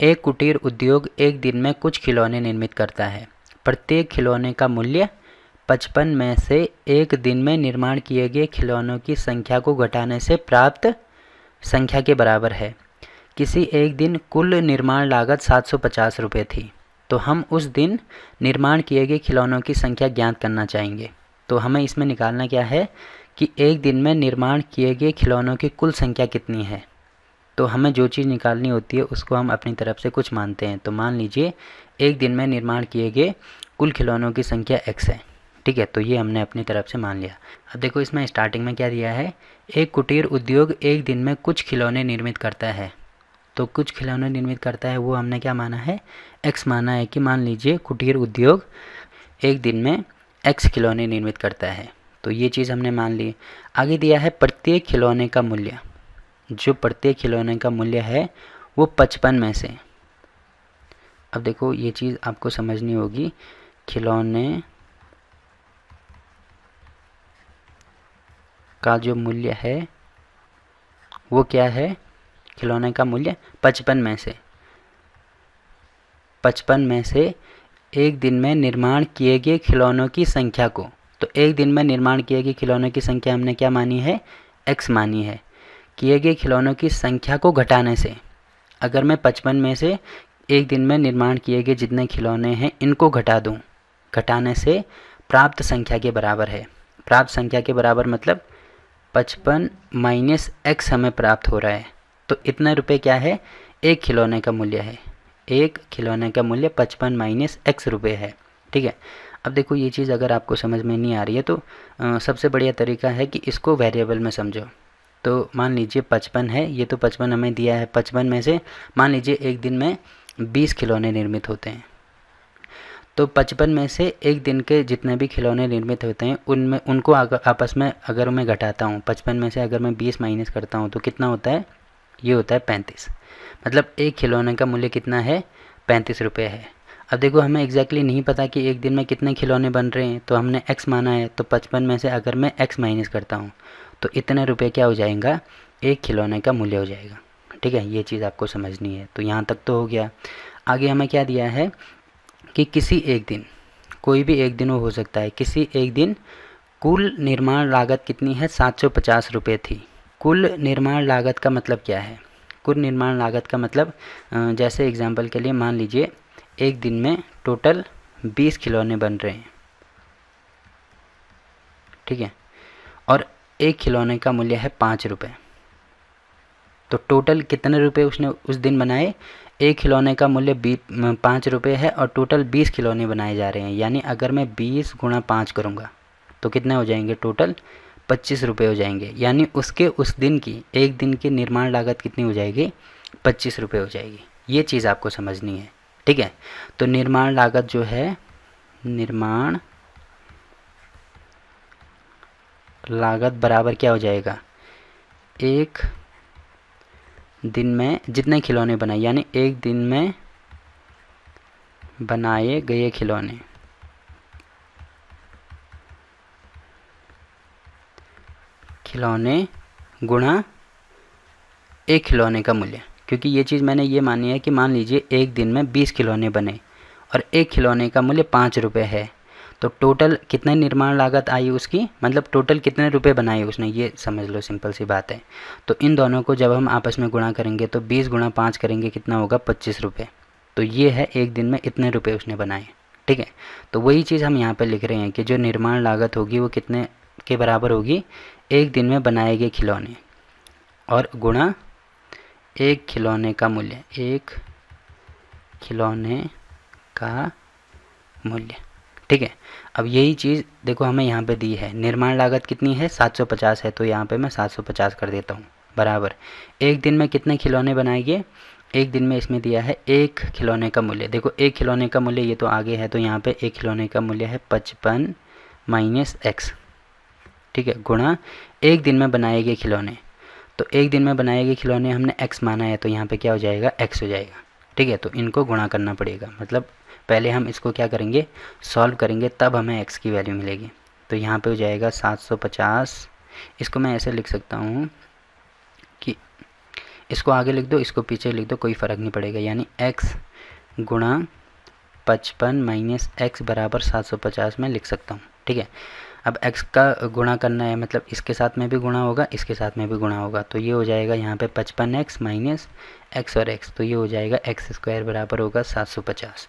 एक कुटीर उद्योग एक दिन में कुछ खिलौने निर्मित करता है। प्रत्येक खिलौने का मूल्य 55 में से एक दिन में निर्माण किए गए खिलौनों की संख्या को घटाने से प्राप्त संख्या के बराबर है। किसी एक दिन कुल निर्माण लागत 750 रुपये थी, तो हम उस दिन निर्माण किए गए खिलौनों की संख्या ज्ञात करना चाहेंगे। तो हमें इसमें निकालना क्या है कि एक दिन में निर्माण किए गए खिलौनों की कुल संख्या कितनी है। तो हमें जो चीज़ निकालनी होती है उसको हम अपनी तरफ से कुछ मानते हैं। तो मान लीजिए एक दिन में निर्माण किए गए कुल खिलौनों की संख्या x है, ठीक है। तो ये हमने अपनी तरफ से मान लिया। अब देखो इसमें स्टार्टिंग में क्या दिया है, एक कुटीर उद्योग एक दिन में कुछ खिलौने निर्मित करता है। तो कुछ खिलौने निर्मित करता है वो हमने क्या माना है, x माना है कि मान लीजिए कुटीर उद्योग एक दिन में x खिलौने निर्मित करता है। तो ये चीज़ हमने मान ली। आगे दिया है प्रत्येक खिलौने का मूल्य, जो प्रत्येक खिलौने का मूल्य है वो 55 में से। अब देखो ये चीज़ आपको समझनी होगी, खिलौने का जो मूल्य है वो क्या है, खिलौने का मूल्य 55 में से 55 में से एक दिन में निर्माण किए गए खिलौनों की संख्या को, तो एक दिन में निर्माण किए गए खिलौनों की संख्या हमने क्या मानी है, x मानी है। किए गए खिलौनों की संख्या को घटाने से, अगर मैं 55 में से एक दिन में निर्माण किए गए जितने खिलौने हैं इनको घटा दूं, घटाने से प्राप्त संख्या के बराबर है। प्राप्त संख्या के बराबर मतलब 55 माइनस x हमें प्राप्त हो रहा है। तो इतने रुपए क्या है, एक खिलौने का मूल्य है। एक खिलौने का मूल्य 55 माइनस x रुपये है, ठीक है। अब देखो ये चीज़ अगर आपको समझ में नहीं आ रही है तो सबसे बढ़िया तरीका है कि इसको वेरिएबल में समझो। तो मान लीजिए 55 है, ये तो 55 हमें दिया है। 55 में से मान लीजिए एक दिन में 20 खिलौने निर्मित होते हैं। तो 55 में से एक दिन के जितने भी खिलौने निर्मित होते हैं उनमें उनको आपस में अगर मैं घटाता हूँ, 55 में से अगर मैं 20 माइनस करता हूँ तो कितना होता है, ये होता है 35। मतलब एक खिलौने का मूल्य कितना है, 35 रुपये है। अब देखो हमें एग्जैक्टली नहीं पता कि एक दिन में कितने खिलौने बन रहे हैं, तो हमने x माना है। तो 55 में से अगर मैं x माइनस करता हूँ तो इतने रुपये क्या हो जाएगा, एक खिलौने का मूल्य हो जाएगा, ठीक है। ये चीज़ आपको समझनी है। तो यहाँ तक तो हो गया। आगे हमें क्या दिया है कि किसी एक दिन, कोई भी एक दिन हो सकता है, किसी एक दिन कुल निर्माण लागत कितनी है, 750 रुपये थी। कुल निर्माण लागत का मतलब क्या है, कुल निर्माण लागत का मतलब जैसे एग्जांपल के लिए मान लीजिए एक दिन में टोटल 20 खिलौने बन रहे हैं, ठीक है, और एक खिलौने का मूल्य है 5 रुपये। तो टोटल कितने रुपए उसने उस दिन बनाए, एक खिलौने का मूल्य 5 रुपये है और टोटल 20 खिलौने बनाए जा रहे हैं। यानी अगर मैं 20 गुणा 5 करूँगा तो कितने हो जाएंगे, टोटल 25 रुपये हो जाएंगे। यानी उसके उस दिन की, एक दिन की निर्माण लागत कितनी हो जाएगी, 25 रुपये हो जाएगी। ये चीज़ आपको समझनी है, ठीक है। तो निर्माण लागत जो है, निर्माण लागत बराबर क्या हो जाएगा, एक दिन में जितने खिलौने बनाए, यानी एक दिन में बनाए गए खिलौने, खिलौने गुणा एक खिलौने का मूल्य। क्योंकि ये चीज़ मैंने ये मानी है कि मान लीजिए एक दिन में 20 खिलौने बने और एक खिलौने का मूल्य 5 रुपये है, तो टोटल कितने निर्माण लागत आई उसकी, मतलब टोटल कितने रुपए बनाए उसने, ये समझ लो, सिंपल सी बात है। तो इन दोनों को जब हम आपस में गुणा करेंगे तो 20 गुणा 5 करेंगे कितना होगा, 25 रुपये। तो ये है एक दिन में इतने रुपए उसने बनाए, ठीक है। तो वही चीज़ हम यहाँ पे लिख रहे हैं कि जो निर्माण लागत होगी वो कितने के बराबर होगी, एक दिन में बनाए गए खिलौने और गुणा एक खिलौने का मूल्य, एक खिलौने का मूल्य, ठीक है। अब यही चीज़ देखो हमें यहाँ पे दी है, निर्माण लागत कितनी है, 750 है। तो यहाँ पे मैं 750 कर देता हूँ, बराबर एक दिन में कितने खिलौने बनाएंगे, एक दिन में इसमें दिया है एक खिलौने का मूल्य। देखो एक खिलौने का मूल्य ये तो आगे है, तो यहाँ पे एक खिलौने का मूल्य है 55 माइनस x, ठीक है, गुणा एक दिन में बनाए गए खिलौने। तो एक दिन में बनाए गए खिलौने हमने x माना है, तो यहाँ पे क्या हो जाएगा, x हो जाएगा, ठीक है। तो इनको गुणा करना पड़ेगा, मतलब पहले हम इसको क्या करेंगे, सॉल्व करेंगे, तब हमें x की वैल्यू मिलेगी। तो यहाँ पे हो जाएगा 750। इसको मैं ऐसे लिख सकता हूँ कि इसको आगे लिख दो, इसको पीछे लिख दो, कोई फ़र्क नहीं पड़ेगा। यानी x गुणा 55 माइनस x बराबर 750 में लिख सकता हूँ। ठीक है, अब x का गुणा करना है, मतलब इसके साथ में भी गुणा होगा, इसके साथ में भी गुणा होगा, तो ये हो जाएगा यहाँ पे 55x माइनस x और x, तो ये हो जाएगा x स्क्वायर बराबर होगा 750।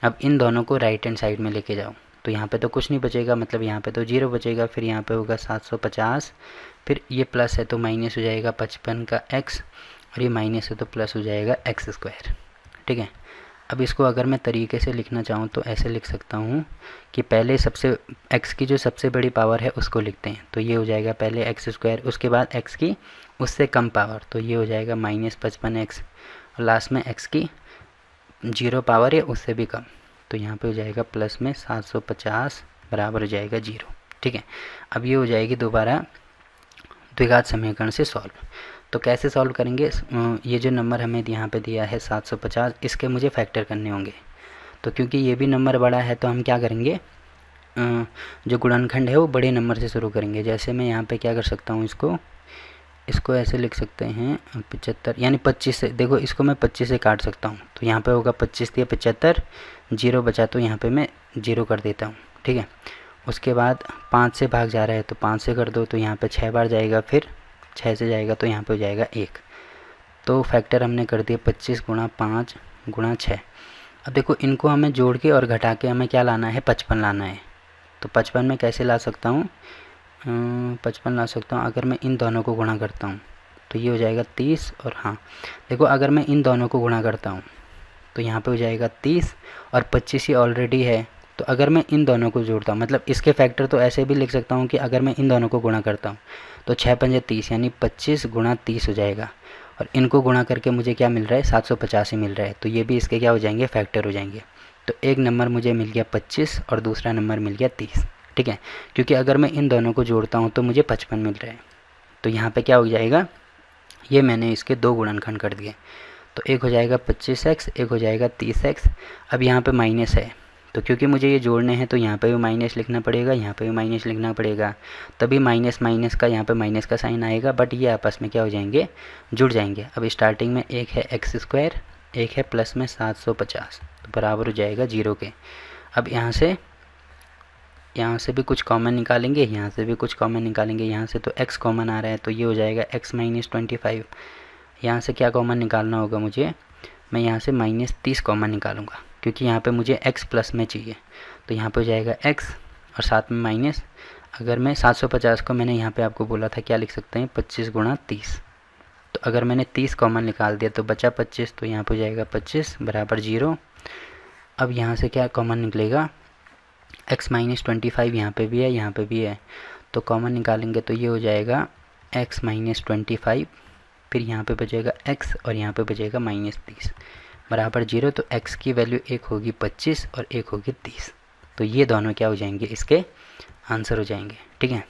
अब इन दोनों को राइट हैंड साइड में लेके जाओ, तो यहाँ पे तो कुछ नहीं बचेगा, मतलब यहाँ पे तो 0 बचेगा, फिर यहाँ पे होगा 750, फिर ये प्लस है तो माइनस हो जाएगा 55 का x, और ये माइनस है तो प्लस हो जाएगा x स्क्वायर। ठीक है, अब इसको अगर मैं तरीके से लिखना चाहूँ तो ऐसे लिख सकता हूँ कि पहले सबसे x की जो सबसे बड़ी पावर है उसको लिखते हैं, तो ये हो जाएगा पहले x स्क्वायर, उसके बाद x की उससे कम पावर, तो ये हो जाएगा माइनस 55x, और लास्ट में x की 0 पावर है उससे भी कम, तो यहाँ पे हो जाएगा प्लस में 750 बराबर हो जाएगा 0। ठीक है, अब ये हो जाएगी दोबारा द्विघात समीकरण से सॉल्व। तो कैसे सॉल्व करेंगे, ये जो नंबर हमें यहाँ पे दिया है 750, इसके मुझे फैक्टर करने होंगे। तो क्योंकि ये भी नंबर बड़ा है तो हम क्या करेंगे, जो गुणनखंड है वो बड़े नंबर से शुरू करेंगे। जैसे मैं यहाँ पे क्या कर सकता हूँ, इसको ऐसे लिख सकते हैं 75, यानी 25 से, देखो इसको मैं 25 से काट सकता हूँ, तो यहाँ पे होगा 25 दिया 75, 0 बचा तो यहाँ पे मैं 0 कर देता हूँ। ठीक है, उसके बाद 5 से भाग जा रहा है तो 5 से कर दो, तो यहाँ पे 6 बार जाएगा, फिर 6 से जाएगा तो यहाँ पे हो जाएगा 1। तो फैक्टर हमने कर दिया 25 गुणा 5 गुणा 6। अब देखो इनको हमें जोड़ के और घटा के हमें क्या लाना है, 55 लाना है। तो 55 में कैसे ला सकता हूँ, 55 ला सकता हूँ अगर मैं इन दोनों को गुणा करता हूँ, तो ये हो जाएगा 30, और हाँ देखो अगर मैं इन दोनों को गुणा करता हूँ तो यहाँ पे हो जाएगा 30, और 25 ही ऑलरेडी है, तो अगर मैं इन दोनों को जोड़ता हूँ, मतलब इसके फैक्टर तो ऐसे भी लिख सकता हूँ कि अगर मैं इन दोनों को गुणा करता हूँ तो 6 पंजे 30, यानी 25 गुणा 30 हो जाएगा, और इनको गुणा करके मुझे क्या मिल रहा है, 750 ही मिल रहा है, तो ये भी इसके क्या हो जाएंगे, फैक्टर हो जाएंगे। तो एक नंबर मुझे मिल गया 25 और दूसरा नंबर मिल गया 30। ठीक है, क्योंकि अगर मैं इन दोनों को जोड़ता हूँ तो मुझे 55 मिल रहा है, तो यहाँ पे क्या हो जाएगा, ये मैंने इसके दो गुणनखंड कर दिए, तो एक हो जाएगा 25x, एक हो जाएगा 30x। अब यहाँ पे माइनस है, तो क्योंकि मुझे ये जोड़ने हैं तो यहाँ पे भी माइनस लिखना पड़ेगा, यहाँ पे भी माइनस लिखना पड़ेगा, तभी माइनस माइनस का यहाँ पे माइनस का साइन आएगा, बट ये आपस में क्या हो जाएंगे, जुड़ जाएंगे। अब स्टार्टिंग में एक है x स्क्वायर, एक है प्लस में 750, तो बराबर हो जाएगा 0 के। अब यहाँ से भी कुछ कॉमन निकालेंगे, यहाँ से भी कुछ कॉमन निकालेंगे, यहाँ से तो x कॉमन आ रहा है तो ये हो जाएगा x माइनस 25। यहाँ से क्या कॉमन निकालना होगा मुझे, मैं यहाँ से माइनस 30 कॉमन निकालूंगा, क्योंकि यहाँ पे मुझे x प्लस में चाहिए, तो यहाँ पे हो जाएगा x और साथ में माइनस। अगर मैं 750 को मैंने यहाँ पे आपको बोला था क्या लिख सकते हैं, 25 गुणा 30, तो अगर मैंने 30 कॉमन निकाल दिया तो बचा 25, तो यहाँ पे हो जाएगा 25 बराबर 0। अब यहाँ से क्या कॉमन निकलेगा, x माइनस 25 यहाँ पे भी है, यहाँ पे भी है, तो कॉमन निकालेंगे तो ये हो जाएगा x माइनस 25, फिर यहाँ पे बचेगा x और यहाँ पे बचेगा माइनस 30 बराबर 0। तो x की वैल्यू एक होगी 25 और एक होगी 30, तो ये दोनों क्या हो जाएंगे, इसके आंसर हो जाएंगे। ठीक है,